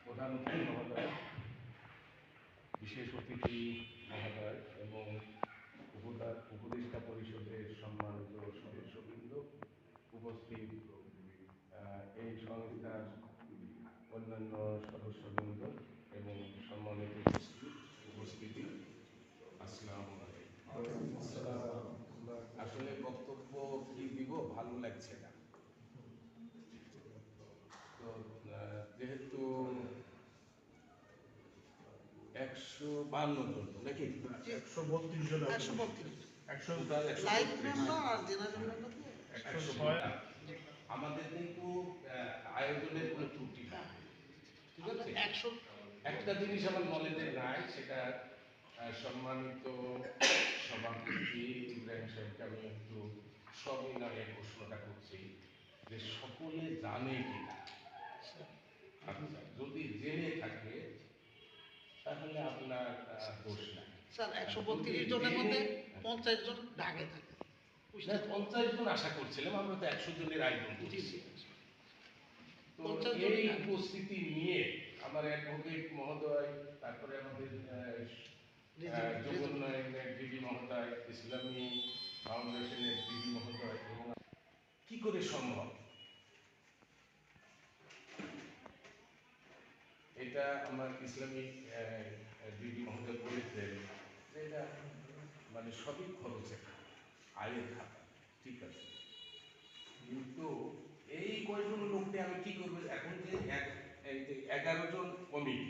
প্রধান অতিথি মহোদয়, বিশেষ অতিথি মহোদয় এবং উপদেষ্টা পরিষদের সম্মানিত সদস্যবৃন্দ, উপস্থিত এই সংস্থার অন্যান্য সদস্যবৃন্দ এবং সম্মানিত উপস্থিতি, আসসালামু আলাইকুম। আসলে বক্তব্য কি দিব ভালো লাগছে না। তো যেহেতু 152 জন নাকি 132 জন, 106 আমাদের কিন্তু আয়োজনের কোনো ত্রুটি না, ঠিক আছে। একটা জিনিস আমার নলেজে নাই, সেটা সম্মানিত সভাপতি ইব্রাহিম সাহেবকে আমি একটু সবিনয়ে প্রশ্নটা করছি যে সকলে জানে কিনা। আচ্ছা, যদি জেনে থাকে তাহলে আপনার দোষ নাই স্যার। 132 জনের মধ্যে 50 জন ঢাকায় থাকে। 50 জন আশা করছিলাম, আমরা তো 100 জনের আয়োজন করছি। তো এই উপস্থিতি নিয়ে আমার অ্যাডভোকেট মহোদয়, তারপরে আমাদের যুব উন্নয়নের ডিডি মহোদয়, ইসলামী ফাউন্ডেশনের ডিডি মহোদয়, এবং কি করে সম্ভব এটা আমার ইসলামী ডিডি মহোদয় বলেছেন যে এটা মানে সবই খরচের খাতা, আয়ের খাতা, ঠিক আছে। কিন্তু এই কয়জন লোককে আমি কি করবো এখন, যে 11 জন কমিটি